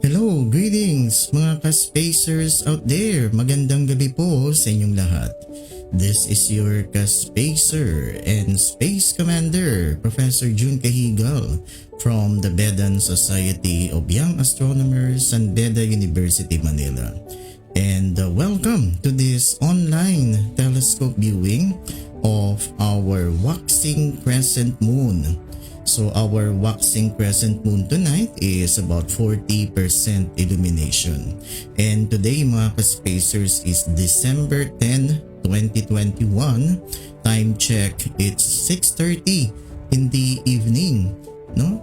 Hello, greetings mga ka-spacers out there. Magandang gabi po sa inyong lahat. This is your ka-spacer and space commander, Professor Jun Cajigal from the BEDAN Society of Young Astronomers and BEDA University, Manila. And welcome to this online telescope viewing of our waxing crescent moon. So our waxing crescent moon tonight is about 40% illumination. And today mga ka-spacers is December 10, 2021. Time check, it's 6:30 in the evening. No?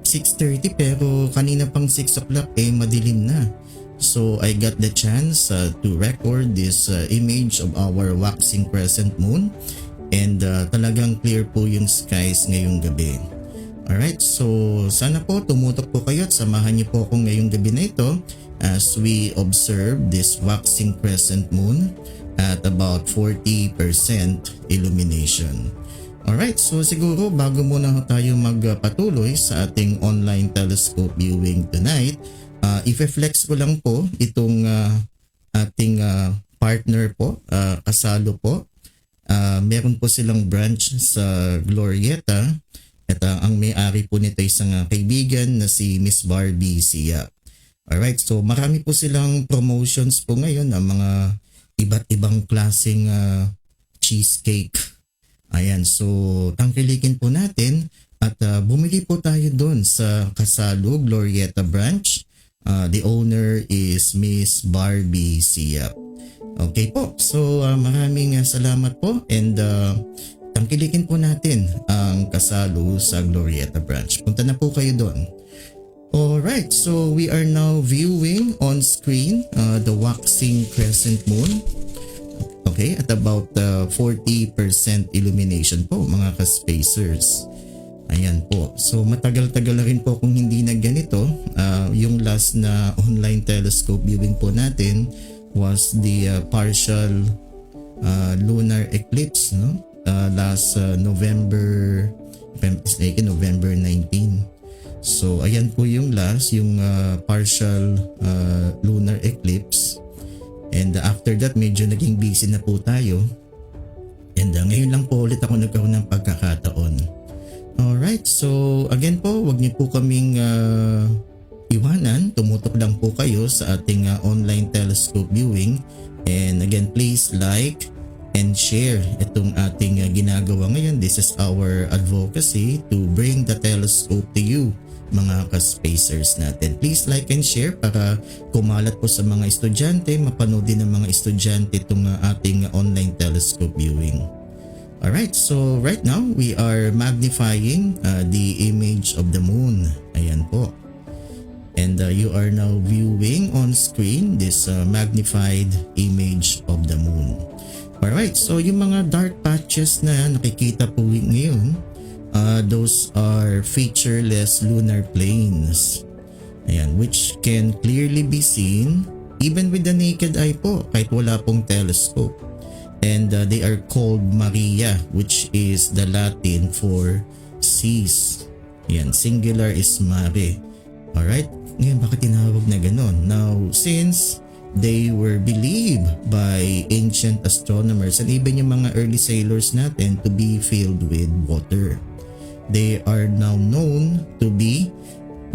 6:30 pero kanina pang 6 o'clock madilim na. So I got the chance to record this image of our waxing crescent moon. And talagang clear po yung skies ngayong gabi. Alright, so sana po tumutok po kayo at samahan niyo po ako ngayong gabi na ito as we observe this waxing crescent moon at about 40% illumination. Alright, so siguro bago muna tayo magpatuloy sa ating online telescope viewing tonight, i-flex ko lang po itong ating partner po, kasalo po. Meron po silang branch sa Glorieta. At ang may-ari po nito ay isang kaibigan na si Miss Barbie Siap. Alright, so marami po silang promotions po ngayon ng mga iba't ibang klaseng cheesecake. Ayan, so tangkilikin po natin at bumili po tayo doon sa Kasalo Glorieta branch. The owner is Miss Barbie Siap. Okay po, so maraming salamat po and tangkilikin po natin ang Kasalo sa Glorieta branch. Punta na po kayo doon. Alright, so we are now viewing on screen the waxing crescent moon. Okay, at about 40% illumination po mga ka-spacers. Ayan po. So matagal-tagal na rin po kung hindi na ganito. Yung last na online telescope viewing po natin was the partial lunar eclipse, no? Last November, if I'm mistaken, November 19. So ayan po yung last, yung partial lunar eclipse. And after that medyo naging busy na po tayo. And ngayon lang po ulit ako nagkaroon ng pagkakataon. Alright, so again po, wag niyo po kaming iwanan. Tumutok lang po kayo sa ating online telescope viewing. And again, please like and share itong ating ginagawa ngayon. This is our advocacy to bring the telescope to you mga ka-spacers natin. Please like and share para kumalat po sa mga estudyante, mapanood din ng mga estudyante itong ating online telescope viewing. Alright, so right now we are magnifying the image of the moon. Ayan po. And you are now viewing on screen this magnified image of the moon. Alright, so yung mga dark patches na nakikita po ngayon, those are featureless lunar plains. Ayan, which can clearly be seen even with the naked eye po, kahit wala pong telescope. And they are called Maria, which is the Latin for seas. Ayan, singular is mare. Alright, ngayon bakit tinawag na ganon? Now, since they were believed by ancient astronomers and even yung mga early sailors natin to be filled with water. They are now known to be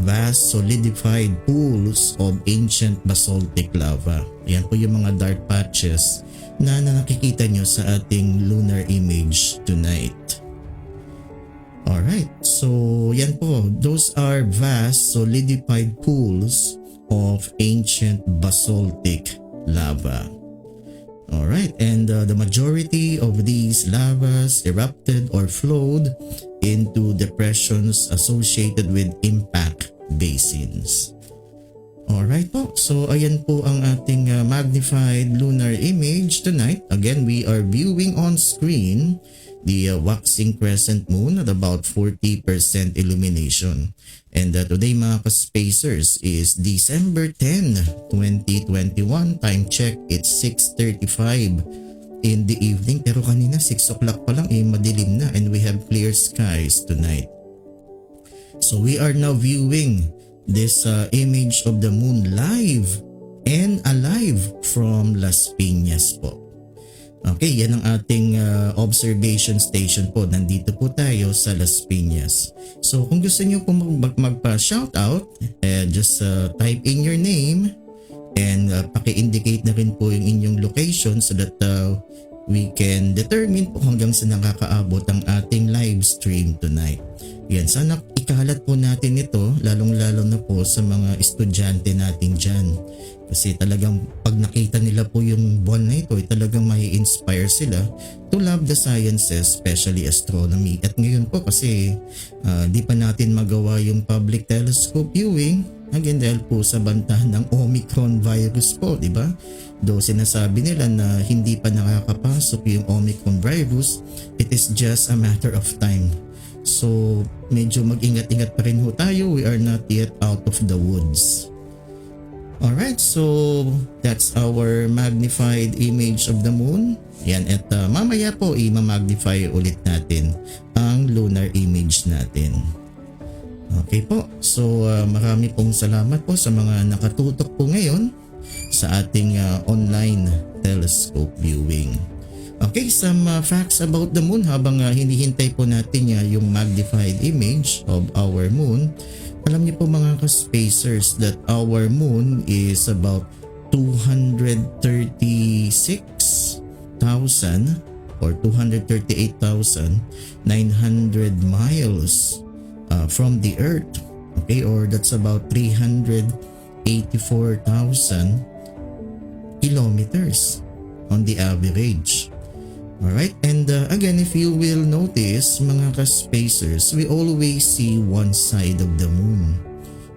vast solidified pools of ancient basaltic lava. Yan po yung mga dark patches na nakikita nyo sa ating lunar image tonight. Alright, so yan po. Those are vast solidified pools of ancient basaltic lava. Alright, and the majority of these lavas erupted or flowed into depressions associated with impact basins. Alright po, so ayan po ang ating magnified lunar image tonight. Again, we are viewing on screen the waxing crescent moon at about 40% illumination. And today mga ka-spacers is December 10, 2021. Time check, it's 6:35 in the evening. Pero kanina 6 o'clock pa lang madilim na and we have clear skies tonight. So we are now viewing this image of the moon live and alive from Las Piñas po. Okay, yan ang ating observation station po. Nandito po tayo sa Las Piñas. So kung gusto niyo po magpa-shoutout, just type in your name and paki-indicate na rin po yung inyong location so that we can determine po hanggang sa nakakaabot ang ating live stream tonight. Yan, sana ikalat po natin ito lalong-lalo na po sa mga estudyante natin dyan. Kasi talagang pag nakita nila po yung buwan na ito, talagang may inspire sila to love the sciences, especially astronomy. At ngayon po kasi di pa natin magawa yung public telescope viewing. Again, dahil po sa banta ng Omicron virus po, di ba? Though sinasabi nila na hindi pa nakakapasok yung Omicron virus, it is just a matter of time. So medyo mag-ingat-ingat pa rin ho tayo. We are not yet out of the woods. Alright, so that's our magnified image of the moon. Yan, at mamaya po i-magnify ulit natin ang lunar image natin. Okay po, so marami pong salamat po sa mga nakatutok po ngayon sa ating online telescope viewing. Okay, some facts about the moon habang hinihintay po natin yung magnified image of our moon. Alam niyo po mga ka-spacers that our moon is about 236,000 or 238,900 miles from the Earth. Okay, or that's about 384,000 kilometers on the average. Alright, and again, if you will notice mga ka-spacers, we always see one side of the moon.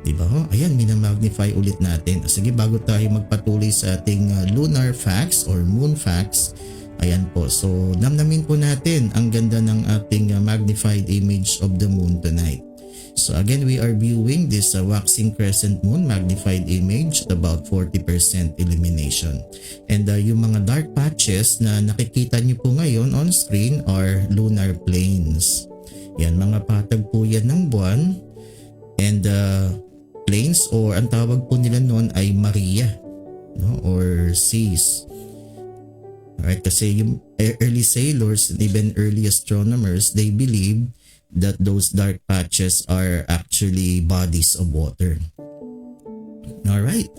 Diba ho? Ayan, minamagnify ulit natin. Sige, bago tayo magpatuloy sa ating lunar facts or moon facts, ayan po. So, namnamin po natin ang ganda ng ating magnified image of the moon tonight. So again, we are viewing this waxing crescent moon magnified image at about 40% illumination. And yung mga dark patches na nakikita niyo po ngayon on screen are lunar plains. Yan, mga patag po yan ng buwan. And plains, or ang tawag po nila noon ay Maria, no? Or seas. Alright, kasi yung early sailors and even early astronomers, they believe that those dark patches are actually bodies of water. Alright.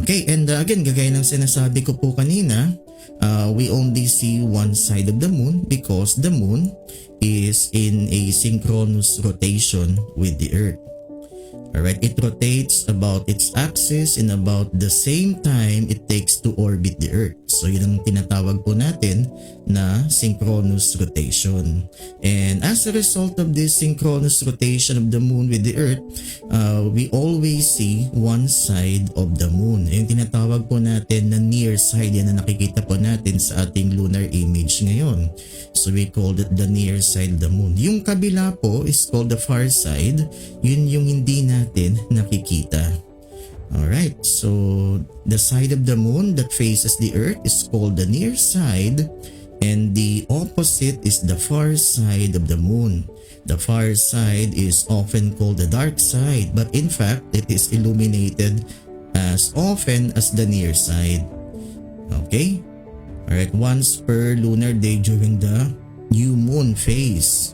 Okay, and again, gagaya ng sinasabi ko po kanina, we only see one side of the moon because the moon is in a synchronous rotation with the Earth. Alright, it rotates about its axis in about the same time it takes to orbit the Earth. So yun ang tinatawag po natin na synchronous rotation. And as a result of this synchronous rotation of the moon with the Earth, we always see one side of the moon. Yung tinatawag po natin na near side, yan na nakikita po natin sa ating lunar image ngayon. So we called it the near side of the moon. Yung kabila po is called the far side. Yun yung hindi natin nakikita. Alright, so the side of the moon that faces the Earth is called the near side, and the opposite is the far side of the moon. The far side is often called the dark side, but in fact it is illuminated as often as the near side. Okay? Alright, once per lunar day during the new moon phase,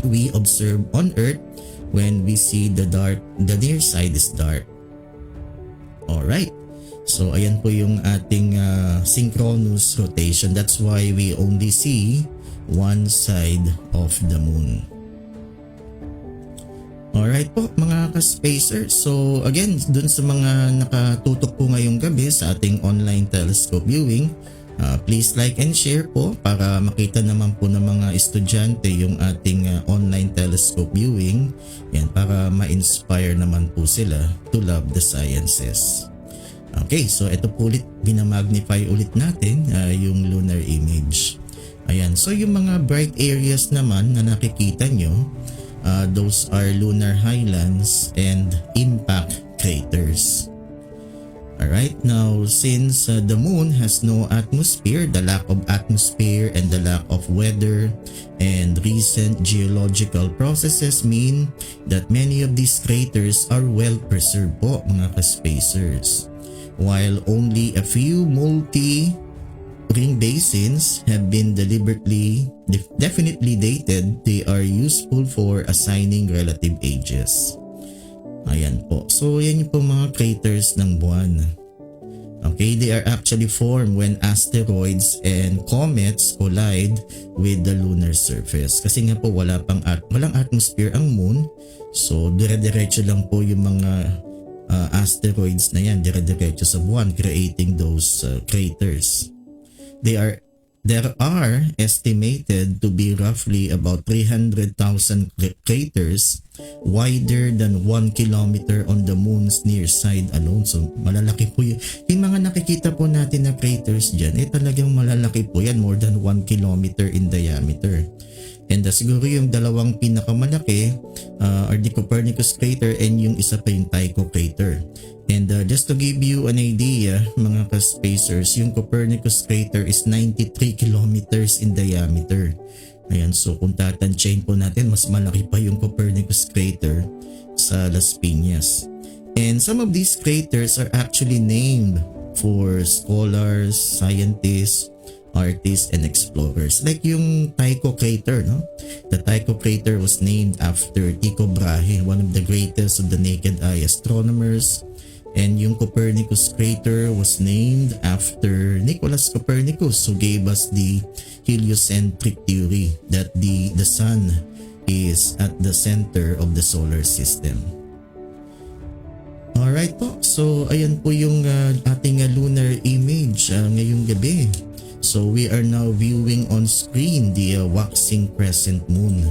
we observe on Earth when we see the near side is dark. Alright, so ayan po yung ating synchronous rotation. That's why we only see one side of the moon. Alright po mga ka-spacer. So again, dun sa mga nakatutok po ngayong gabi sa ating online telescope viewing, please like and share po para makita naman po ng mga estudyante yung ating online telescope viewing. Yan, para ma-inspire naman po sila to love the sciences. Okay, so ito po ulit, binamagnify ulit natin yung lunar image. Ayan, so yung mga bright areas naman na nakikita nyo, those are lunar highlands and impact craters. Alright, now since the moon has no atmosphere, the lack of atmosphere and the lack of weather and recent geological processes mean that many of these craters are well preserved po mga ka-spacers. While only a few multi-ring basins have been definitely dated, they are useful for assigning relative ages. Ayan po. So yan yung po mga craters ng buwan. Okay, they are actually formed when asteroids and comets collide with the lunar surface. Kasi nga po walang atmosphere ang moon. So dire-diretso lang po yung mga asteroids na yan, dire-diretso sa buwan, creating those craters. There are estimated to be roughly about 300,000 craters wider than 1 kilometer on the moon's near side alone. So malalaki po yun. Yung mga nakikita po natin na craters dyan, talagang malalaki po yan, more than 1 kilometer in diameter. And siguro yung dalawang pinakamalaki are the Copernicus crater and yung isa pa yung Tycho crater. And just to give you an idea mga ka-spacers, yung Copernicus crater is 93 kilometers in diameter. Ayan, so kung tatansyahin po natin, mas malaki pa yung Copernicus crater sa Las Piñas. And some of these craters are actually named for scholars, scientists, artists, and explorers. Like yung Tycho crater, no? The Tycho crater was named after Tycho Brahe, one of the greatest of the naked eye astronomers. And yung Copernicus crater was named after Nicholas Copernicus, who gave us the heliocentric theory that the sun is at the center of the solar system. Alright po, so ayan po yung ating lunar image ngayong gabi. So we are now viewing on screen the waxing crescent moon.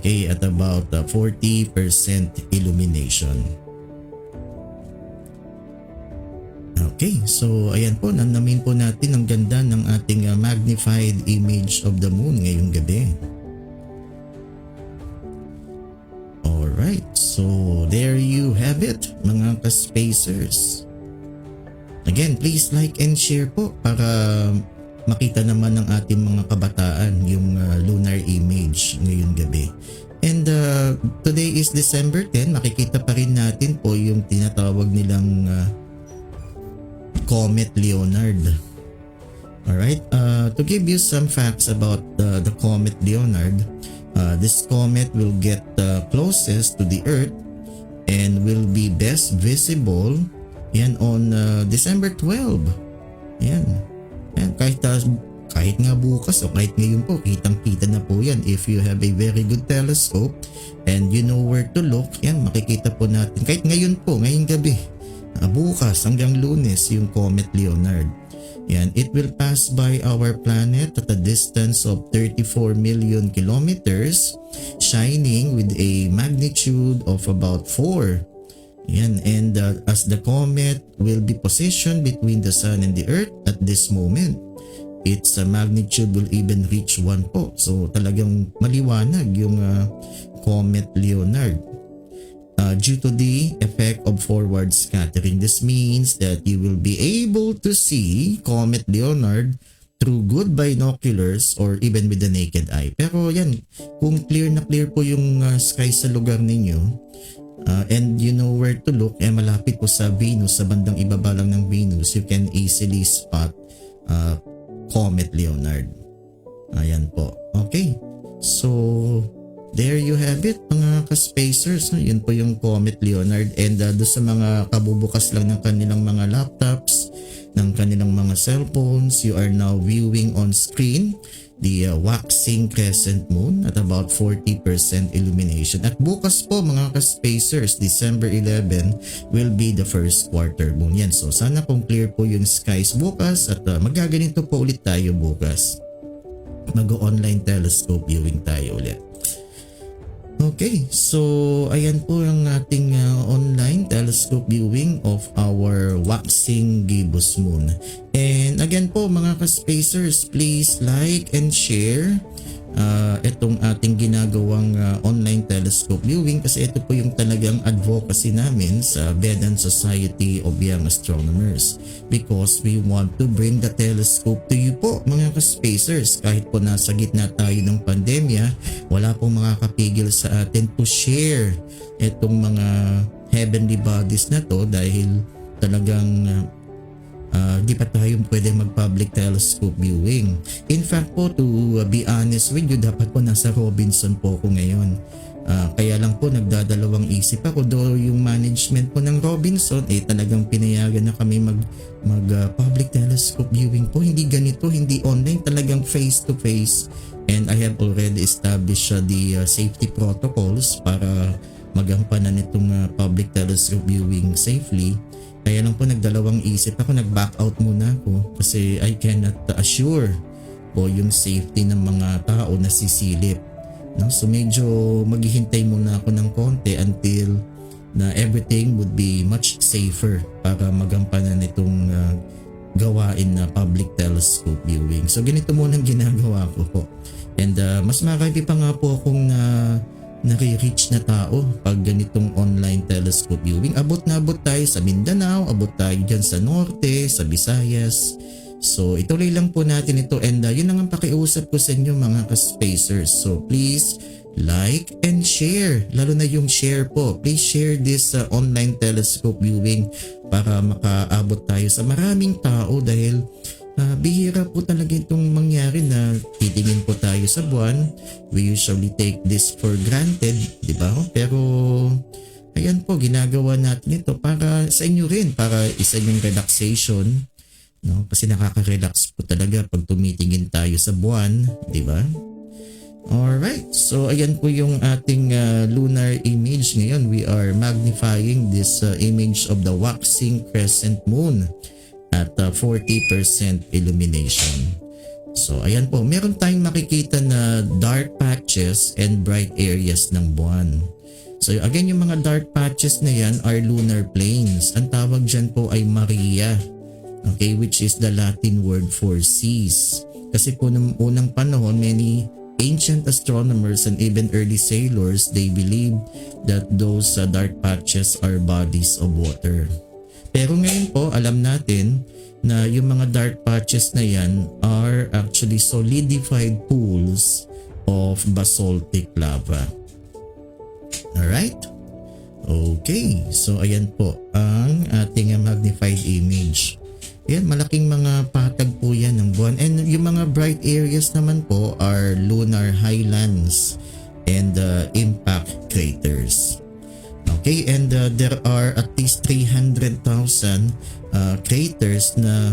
Okay, at about 40% illumination. Okay, so ayan po, nanamin po natin ang ganda ng ating magnified image of the moon ngayong gabi. Alright, so there you have it mga ka-spacers. Again, please like and share po para makita naman ng ating mga kabataan yung lunar image ngayong gabi. And today is December 10, makikita pa rin natin po yung tinatawag nilang Comet Leonard. Alright, to give you some facts about the Comet Leonard, this comet will get closest to the Earth and will be best visible yan on December 12. Yan. Yan, kahit nga bukas o kahit ngayon po, kitang-kita na po yan if you have a very good telescope and you know where to look. Yan, makikita po natin kahit ngayon po, ngayong gabi, bukas hanggang Lunes yung Comet Leonard. Yan, it will pass by our planet at a distance of 34 million kilometers, shining with a magnitude of about 4. Yan, and as the comet will be positioned between the sun and the earth at this moment, its magnitude will even reach 1 po. So talagang maliwanag yung Comet Leonard. Due to the effect of forward scattering, this means that you will be able to see Comet Leonard through good binoculars or even with the naked eye. Pero yan, kung clear na clear po yung sky sa lugar ninyo, and you know where to look, malapit po sa Venus, sa bandang ibaba lang ng Venus, you can easily spot Comet Leonard. Ayan po. Okay. So, there you have it mga ka-spacers. Yun po yung Comet Leonard. And do sa mga kabubukas lang ng kanilang mga laptops, ng kanilang mga cellphones, you are now viewing on screen the waxing crescent moon at about 40% illumination. At bukas po mga ka-spacers, December 11 will be the first quarter moon. Yan, so sana kung clear po yung skies bukas at magaganito po ulit tayo bukas. Mag-online telescope viewing tayo ulit. Okay, so ayan po ang ating online telescope viewing of our waxing gibbous moon. And again po mga ka-spacers, please like and share itong ating ginagawang online telescope viewing, kasi ito po yung talagang advocacy namin sa BEDAN Society of Young Astronomers, because we want to bring the telescope to you po mga ka-spacers. Kahit po nasa gitna tayo ng pandemya, wala pong makakapigil sa atin to share itong mga heavenly bodies na to, dahil talagang di pa tayo pwede mag-public telescope viewing. In fact po, to be honest with you, dapat po nasa Robinson po ako ngayon. Kaya lang po nagdadalawang isip ako, though yung management po ng Robinson talagang pinayagan na kami mag public telescope viewing po. Hindi ganito, hindi online, talagang face to face. And I have already established the safety protocols para magampanan itong public telescope viewing safely. Kaya lang po nagdalawang isip ako, nag-back out muna ako kasi I cannot assure po yung safety ng mga tao na sisilip. No? So medyo maghihintay muna ako ng konti until na everything would be much safer para magampanan itong gawain na public telescope viewing. So ganito muna ang ginagawa ko po. And mas marami pa nga po akong nare-reach na tao pag ganitong online telescope viewing. Abot tayo sa Mindanao, abot tayo dyan sa Norte, sa Visayas. So ituloy lang po natin ito, and yun lang ang pakiusap ko sa inyo mga ka-spacers. So please like and share, lalo na yung share po. Please share this online telescope viewing para makaabot tayo sa maraming tao, dahil bihira po talaga itong mangyari na titingin po tayo sa buwan. We usually take this for granted, di ba? Pero ayan po, ginagawa natin ito para sa inyo rin, para isa yung relaxation, no? Kasi nakaka-relax po talaga pag tumitingin tayo sa buwan, di ba? Alright, so ayan po yung ating lunar image ngayon. We are magnifying this image of the waxing crescent moon at 40% illumination. So ayan po, meron tayong makikita na dark patches and bright areas ng buwan. So again, yung mga dark patches na yan are lunar planes. Ang tawag dyan po ay Maria, okay, which is the Latin word for seas. Kasi po nung unang panahon, many ancient astronomers and even early sailors, they believe that those dark patches are bodies of water. Pero ngayon po, alam natin na yung mga dark patches na yan are actually solidified pools of basaltic lava. Alright? Okay, so ayan po ang ating magnified image. Ayan, malaking mga patag po yan ng buwan. And yung mga bright areas naman po are lunar highlands and impact craters. Okay, and there are at least 300,000 craters na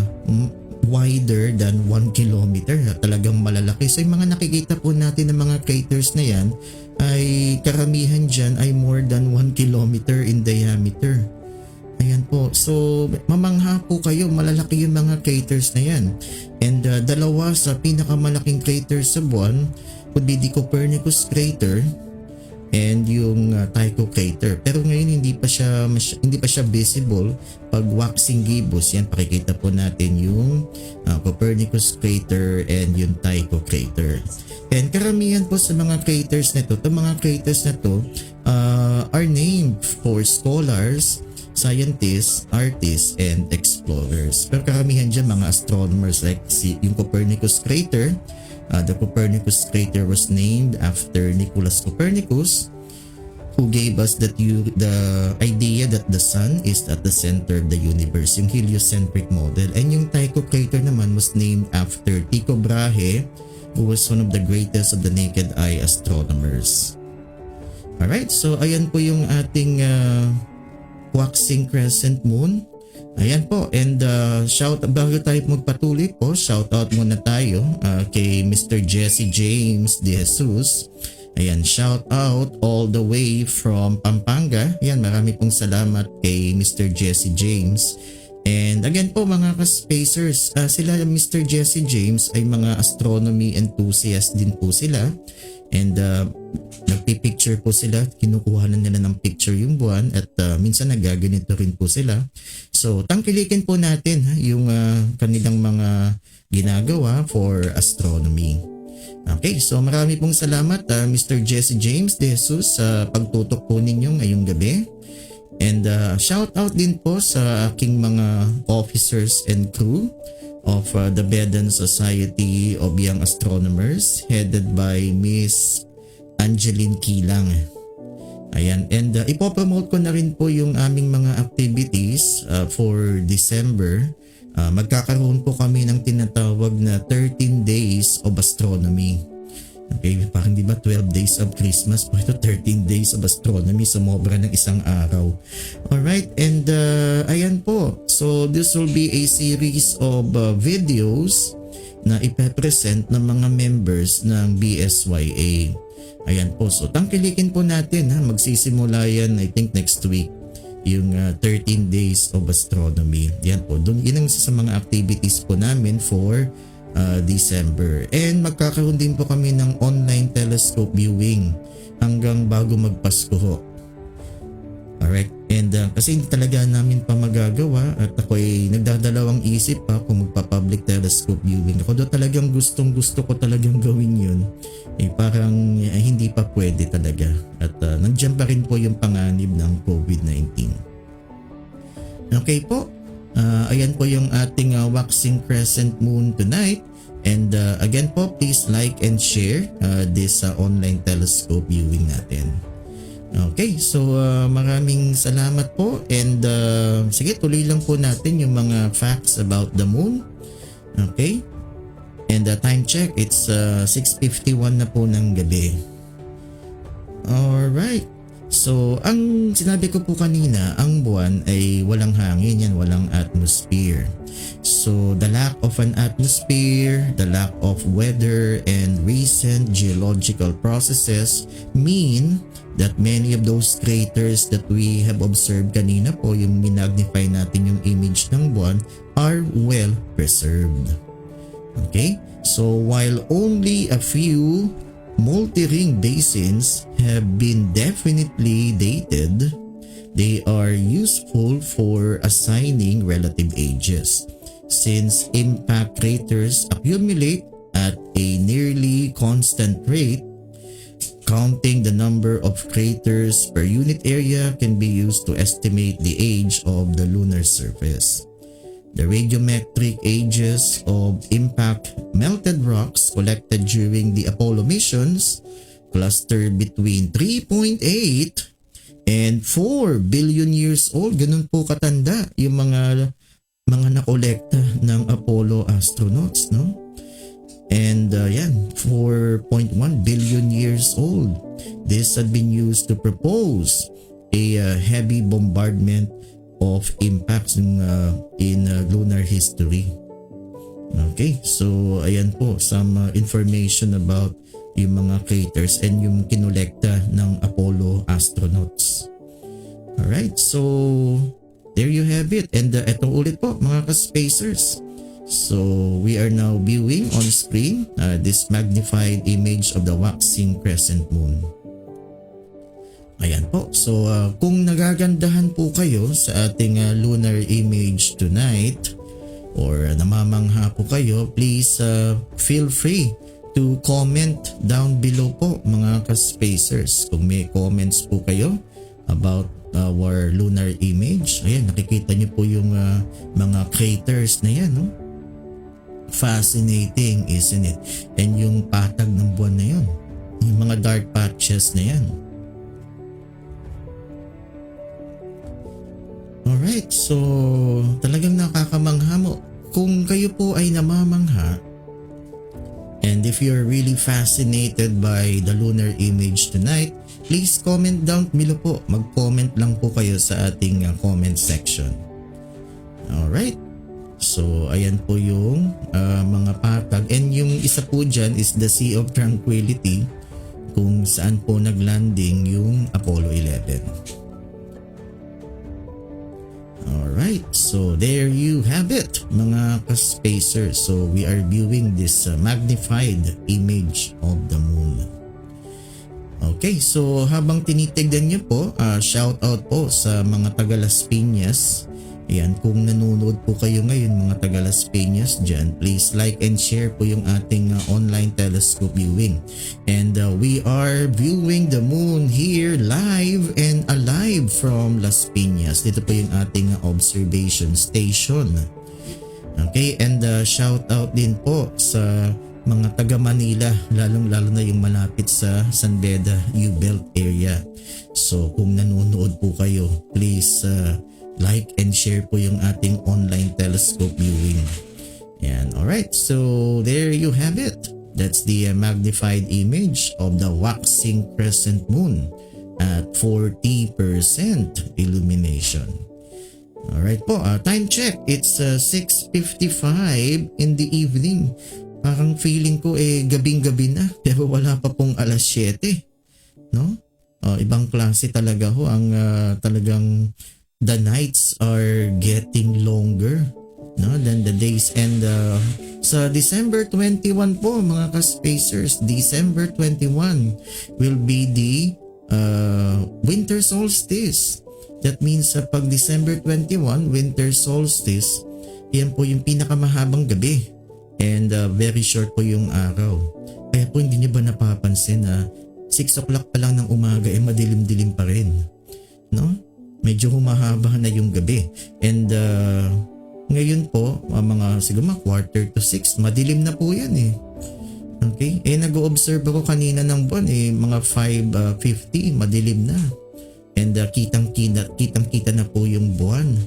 wider than 1 kilometer. Talagang malalaki. So yung mga nakikita po natin ng mga craters na yan ay karamihan dyan ay more than 1 kilometer in diameter. Ayan po. So mamangha po kayo, malalaki yung mga craters na yan. And dalawa sa pinakamalaking craters sa buwan would be the Copernicus crater and yung Tycho crater. Pero ngayon hindi pa siya visible pag waxing gibbous. Yan, pakikita po natin yung Copernicus crater and yung Tycho crater. And karamihan po sa mga craters na to, are named for scholars, scientists, artists, and explorers. Pero karamihan dyan mga astronomers, like yung Copernicus crater. The Copernicus crater was named after Nicholas Copernicus, who gave us the idea that the sun is at the center of the universe, yung heliocentric model. And yung Tycho crater naman was named after Tycho Brahe, who was one of the greatest of the naked eye astronomers. Alright, so ayan po yung ating waxing crescent moon. Ayan po, and bago tayo magpatuloy po, shout out muna tayo kay Mr. Jesse James De Jesus. Ayan, shout out all the way from Pampanga. Ayan, marami pong salamat kay Mr. Jesse James. And again po mga ka-spacers, sila Mr. Jesse James ay mga astronomy enthusiast din po sila. And nagpipicture po sila, kinukuha na nila ng picture yung buwan, at minsan nagaganito rin po sila. So tangkilikin po natin yung kanilang mga ginagawa for astronomy. Okay, so marami pong salamat Mr. Jesse James De Jesus sa pagtutok po ninyo ngayong gabi. And shout out din po sa aking mga officers and crew of the BEDAN Society of Young Astronomers headed by Miss Angeline Kilang. Ayan, and ipopromote ko na rin po yung aming mga activities for December. Magkakaroon po kami ng tinatawag na 13 Days of Astronomy. Okay, parang di ba 12 Days of Christmas po ito, 13 Days of Astronomy, sumobra ng isang araw. Alright, and ayan po. So this will be a series of videos na ipepresent ng mga members ng BSYA. Ayan po, so tangkilikin po natin magsisimula yan I think next week. Yung 13 Days of Astronomy. Yan po. Yun ang sa mga activities po namin for December. And magkakaroon din po kami ng online telescope viewing hanggang bago magpasko ho. Alright. And kasi hindi talaga namin pa magagawa at ako ay nagdadalawang isip pa kung magpa-public telescope viewing. Ako daw talagang gusto ko talagang gawin yun. Parang hindi pa pwede talaga. At nandiyan pa rin po yung panganib ng COVID-19. Okay po. Ayan po yung ating waxing crescent moon tonight. And again po, please like and share this online telescope viewing natin. Okay, so maraming salamat po and sige, tuloy lang po natin yung mga facts about the moon. Okay, and time check, it's 6:51 na po ng gabi. Alright, so ang sinabi ko po kanina, ang buwan ay walang hangin yan, walang atmosphere. So the lack of an atmosphere, the lack of weather and recent geological processes mean that many of those craters that we have observed kanina po, yung minagnify natin yung image ng buwan, are well preserved. Okay? So while only a few multi-ring basins have been definitely dated, they are useful for assigning relative ages. Since impact craters accumulate at a nearly constant rate, counting the number of craters per unit area can be used to estimate the age of the lunar surface. The radiometric ages of impact melted rocks collected during the Apollo missions clustered between 3.8 and 4 billion years old. Ganun po katanda yung mga nakolekta ng Apollo astronauts, no? And yan, 4.1 billion years old. This had been used to propose a heavy bombardment of impacts in lunar history. Okay, so ayan po, some information about yung mga craters and yung kinolekta ng Apollo astronauts. Alright, so there you have it. And eto ulit po mga ka-spacers. So we are now viewing on screen this magnified image of the waxing crescent moon. Ayan po. So kung nagagandahan po kayo sa ating lunar image tonight or namamangha po kayo, please feel free to comment down below po mga ka-spacers. Kung may comments po kayo about our lunar image. Ayan, nakikita niyo po yung mga craters na yan, no? Fascinating, isn't it? And yung patag ng buwan na yun, yung mga dark patches na yan. Alright, so talagang nakakamangha mo. Kung kayo po ay namamangha, and if you're really fascinated by the lunar image tonight, please comment down below po. Mag-comment lang po kayo sa ating comment section. Alright. So ayan po yung mga patag. And yung isa po dyan is the Sea of Tranquility, kung saan po naglanding yung Apollo 11. Alright, so there you have it mga ka-spacers. So we are viewing this magnified image of the moon. Okay, so habang tinitignan niyo po, shout out po sa mga taga Las Piñas Ayan, kung nanonood po kayo ngayon mga taga Las Peñas dyan, please like and share po yung ating online telescope viewing. And we are viewing the moon here live and alive from Las Peñas. Dito po yung ating observation station. Okay, and shout out din po sa mga taga Manila, lalong-lalo na yung malapit sa San Beda U-Belt area. So kung nanonood po kayo, please like and share po yung ating online telescope viewing. Yan, alright, so there you have it. That's the magnified image of the waxing crescent moon at 40% illumination. Alright po, time check. It's 6:55 in the evening. Parang feeling ko gabing-gabi na pero wala pa pong alas 7. No? Ibang klase talaga ho ang talagang the nights are getting longer, no, than the days. And sa December 21 po mga ka-spacers, December 21 will be the winter solstice. That means pag December 21, winter solstice, yan po yung pinakamahabang gabi and very short po yung araw. Kaya po hindi niyo ba napapansin na 6 o'clock pa lang ng umaga madilim-dilim pa rin, no? Medyo humahaba na yung gabi. And ngayon po, mga siguro quarter to 6, madilim na po yan eh. Okay? Nag-o-observe ako kanina ng buwan mga 5:50, madilim na. And kitang-kita na po yung buwan.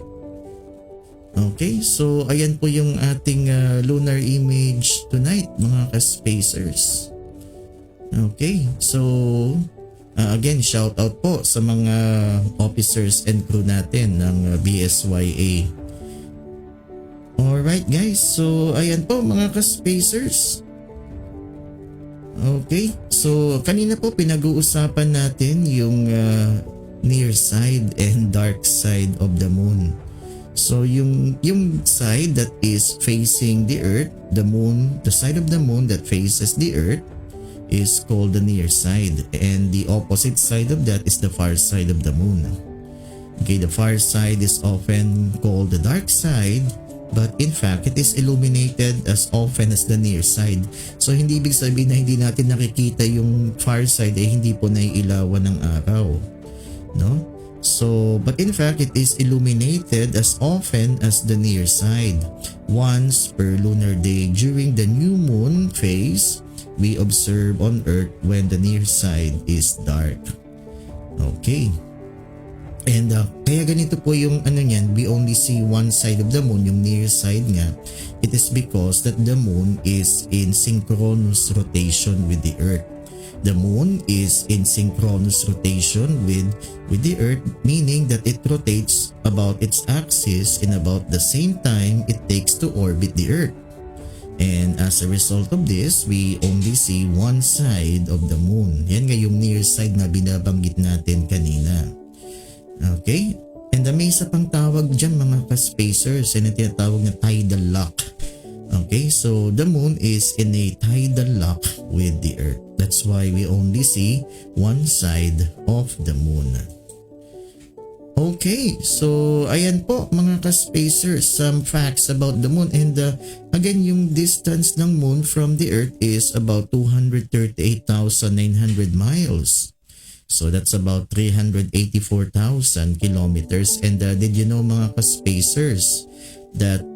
Okay, so ayan po yung ating lunar image tonight mga ka-spacers. Okay, so again, shout out po sa mga officers and crew natin ng BSYA. Alright guys, so ayan po mga ka-spacers. Okay, so kanina po pinag-uusapan natin yung near side and dark side of the moon. So yung side that is facing the earth, the moon, the side of the moon that faces the earth is called the near side, and the opposite side of that is the far side of the moon. Okay, the far side is often called the dark side, but in fact it is illuminated as often as the near side. So hindi ibig sabihin na hindi natin nakikita yung far side hindi po naiilawan ng araw, no? So but in fact it is illuminated as often as the near side. Once per lunar day during the new moon phase, we observe on earth when the near side is dark. Okay. And kaya ganito po yung niyan, we only see one side of the moon, yung near side nga. It is because that the moon is in synchronous rotation with the earth. The moon is in synchronous rotation with the earth, meaning that it rotates about its axis in about the same time it takes to orbit the earth. And as a result of this, we only see one side of the moon. Yan nga yung near side na binabanggit natin kanina. Okay? And may isa pang tawag dyan mga ka-spacers, na tinatawag na tidal lock. Okay, so the moon is in a tidal lock with the earth. That's why we only see one side of the moon. Okay, so ayan po mga ka-spacers, some facts about the moon. And again, yung distance ng moon from the earth is about 238,900 miles. So that's about 384,000 kilometers. And did you know mga ka-spacers that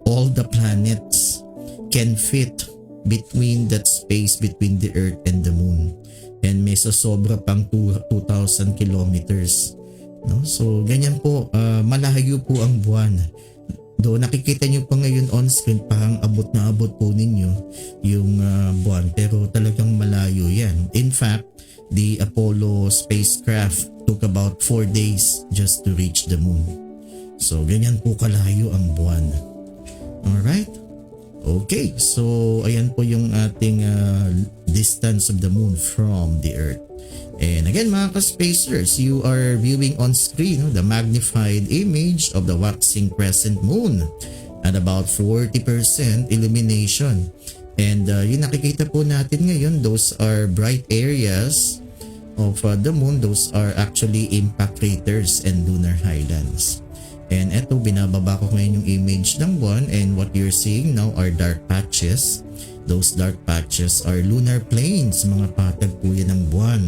all the planets can fit between that space between the earth and the moon, and may sasobra pang 2,000 kilometers, no? So ganyan po, malayo po ang buwan. Do nakikita nyo pa ngayon on screen, parang abot na abot po ninyo yung buwan, pero talagang malayo yan. In fact, the Apollo spacecraft took about 4 days just to reach the moon. So ganyan po kalayo ang buwan. Alright? Okay, so ayan po yung ating distance of the moon from the earth. And again mga ka-spacers, you are viewing on screen the magnified image of the waxing crescent moon at about 40% illumination. And yung nakikita po natin ngayon, those are bright areas of the moon. Those are actually impact craters and lunar highlands. And eto, binababa ko ngayon yung image ng buwan, and what you're seeing now are dark patches. Those dark patches are lunar planes, mga patag po yan ng buwan.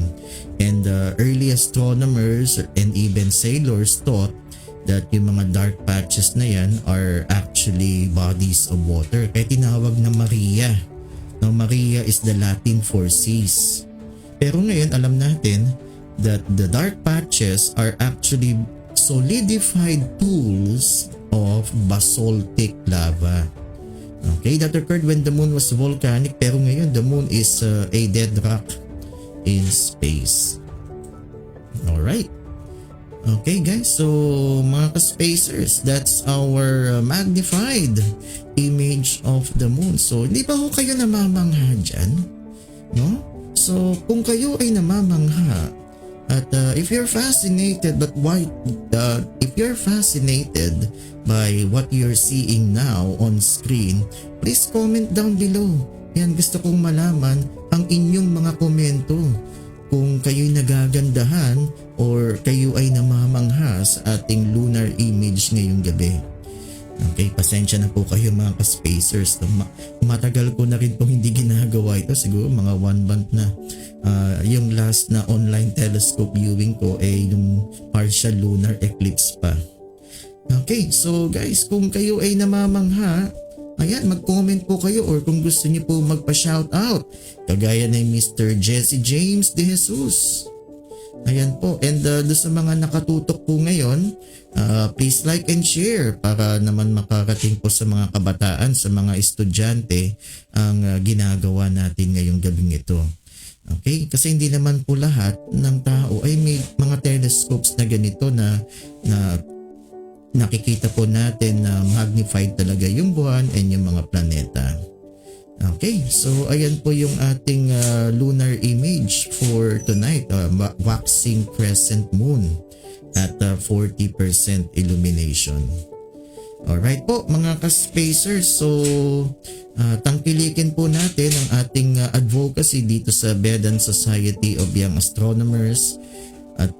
And early astronomers and even sailors thought that yung mga dark patches na yan are actually bodies of water. Kaya tinawag na Maria. Now, Maria is the Latin for seas. Pero ngayon alam natin that the dark patches are actually solidified pools of basaltic lava. Okay, that occurred when the moon was volcanic, pero ngayon the moon is a dead rock in space. Alright. Okay guys, so mga ka-spacers, that's our magnified image of the moon. So hindi ba ho kayo namamangha dyan? No? So kung kayo ay namamangha at if you're fascinated by what you're seeing now on screen, please comment down below. Yan, gusto kong malaman ang inyong mga komento. Kung kayo'y nagagandahan or kayo ay namamangha sa ating lunar image ngayong gabi. Okay, pasensya na po kayo mga ka-spacers. Matagal ko na rin pong hindi ginagawa ito. Siguro mga 1 month na. Yung last na online telescope viewing ko ay yung partial lunar eclipse pa. Okay, so guys, kung kayo ay namamangha, ayan, mag-comment po kayo, or kung gusto niyo po magpa-shoutout, kagaya ni Mr. Jesse James de Jesus. Ayan po, and doon sa mga nakatutok po ngayon, please like and share para naman makarating po sa mga kabataan, sa mga estudyante ang ginagawa natin ngayong gabing ito. Okay? Kasi hindi naman po lahat ng tao ay may mga telescopes na ganito na nakikita po natin na magnified talaga yung buwan and yung mga planeta. Okay, so ayan po yung ating lunar image for tonight, waxing crescent moon at 40% illumination. Alright po mga ka-spacers, so tangkilikin po natin ang ating advocacy dito sa BEDAN Society of Young Astronomers. At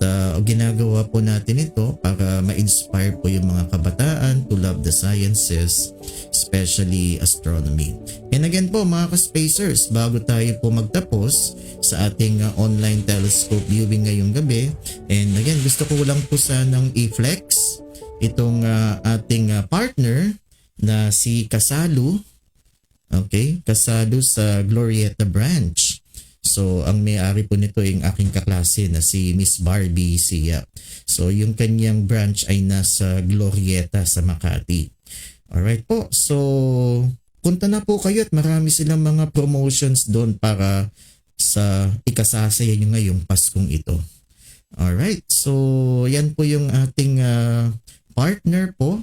ginagawa po natin ito para ma-inspire po yung mga kabataan to love the sciences, especially astronomy. And again po mga ka-spacers, bago tayo po magtapos sa ating online telescope viewing ngayong gabi, and again gusto ko lang po sanang i-flex itong ating partner na si Kasalu. Okay, Kasalu sa Glorieta branch. So, ang may-ari po nito ay ang aking kaklase na si Miss Barbie Sia. So, yung kanyang branch ay nasa Glorieta sa Makati. Alright po. So, punta na po kayo at marami silang mga promotions doon para sa ikasasaya nyo ngayong Paskong ito. Alright. So, yan po yung ating partner po,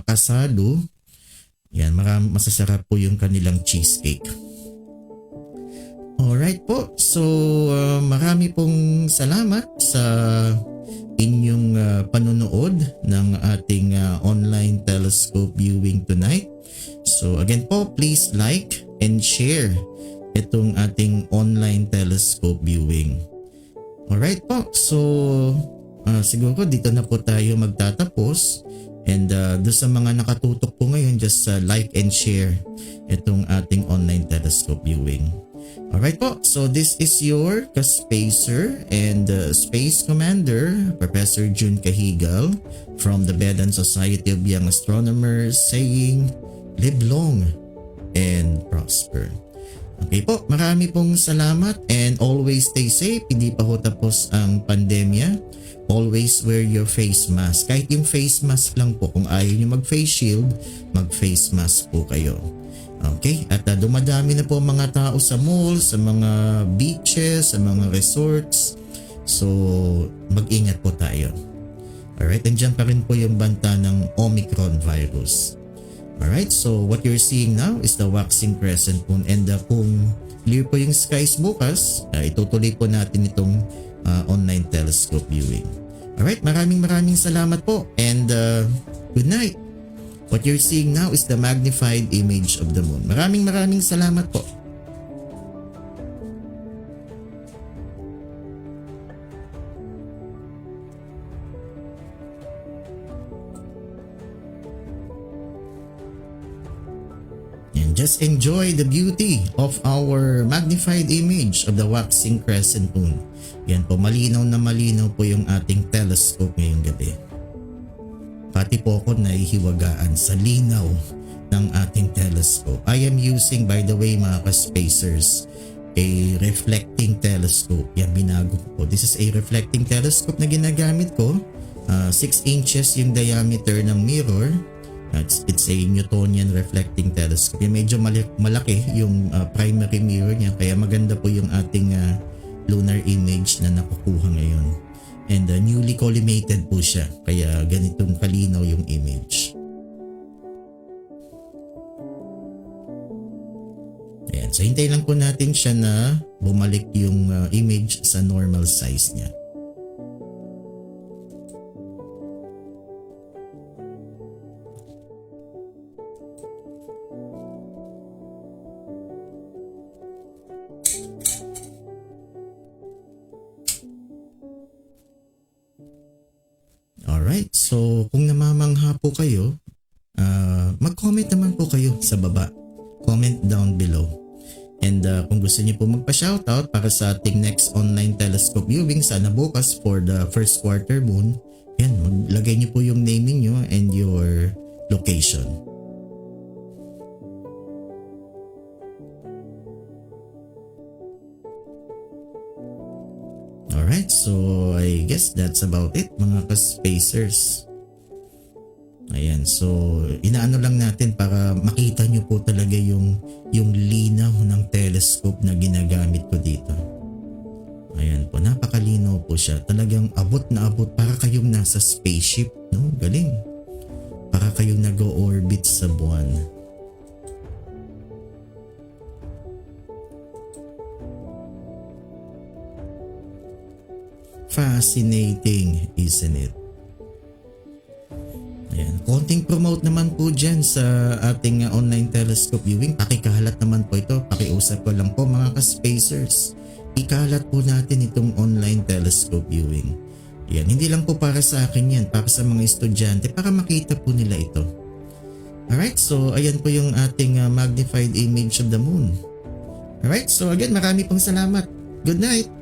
Kasado. Yan, masasarap po yung kanilang cheesecake. Alright po, so marami pong salamat sa inyong panonood ng ating online telescope viewing tonight. So again po, please like and share itong ating online telescope viewing. Alright po, so siguro dito na po tayo magtatapos. And doon sa mga nakatutok po ngayon, just like and share itong ating online telescope viewing. Alright po, so this is your ka-spacer and Space Commander, Professor Jun Cajigal from the BEDAN Society of Young Astronomers saying, live long and prosper. Okay po, marami pong salamat and always stay safe. Hindi pa ho tapos ang pandemya. Always wear your face mask. Kahit yung face mask lang po, kung ayaw nyo mag-face shield, mag-face mask po kayo. Okay, at dumadami na po mga tao sa mall, sa mga beaches, sa mga resorts. So, mag-ingat po tayo. Alright, andyan pa rin po yung banta ng Omicron virus. Alright, so what you're seeing now is the waxing crescent moon. And kung clear po yung skies bukas, itutuloy po natin itong online telescope viewing. Alright, maraming salamat po and good night. What you're seeing now is the magnified image of the moon. Maraming salamat po. just enjoy the beauty of our magnified image of the waxing crescent moon. Yan po, malinaw na malinaw po yung ating telescope ngayong gabi. Pati po ako nahihiwagaan sa linaw ng ating telescope. I am using, by the way mga ka-spacers, a reflecting telescope. Yan, binago ko po. This is a reflecting telescope na ginagamit ko. 6 inches yung diameter ng mirror. It's a Newtonian reflecting telescope. Yan, medyo malaki yung primary mirror niya. Kaya maganda po yung ating lunar image na nakukuha ngayon. And newly collimated po siya. Kaya ganitong kalinaw yung image. Ayan. So hintay lang po natin siya na bumalik yung image sa normal size niya. Alright, so kung namamangha po kayo, mag-comment naman po kayo sa baba. Comment down below. And kung gusto niyo po magpa-shoutout para sa ating next online telescope viewing sana bukas for the first quarter moon, yan, maglagay niyo po yung name niyo and your location. Alright, so I guess that's about it mga ka-spacers. Ayan, so inaano lang natin para makita nyo po talaga yung linaw ng telescope na ginagamit ko dito. Ayan po, napakalinaw po siya. Talagang abot na abot, para kayong nasa spaceship, no? Galing. Para kayong nag-orbit sa buwan. Fascinating, isn't it? Ayan. Konting promote naman po dyan sa ating online telescope viewing. Pakikahalat naman po ito. Pakiusap ko lang po mga ka-spacers. Ikahalat po natin itong online telescope viewing. Ayan. Hindi lang po para sa akin yan. Para sa mga estudyante. Para makita po nila ito. Alright. So ayan po yung ating magnified image of the moon. Alright. So again, marami pong salamat. Good night.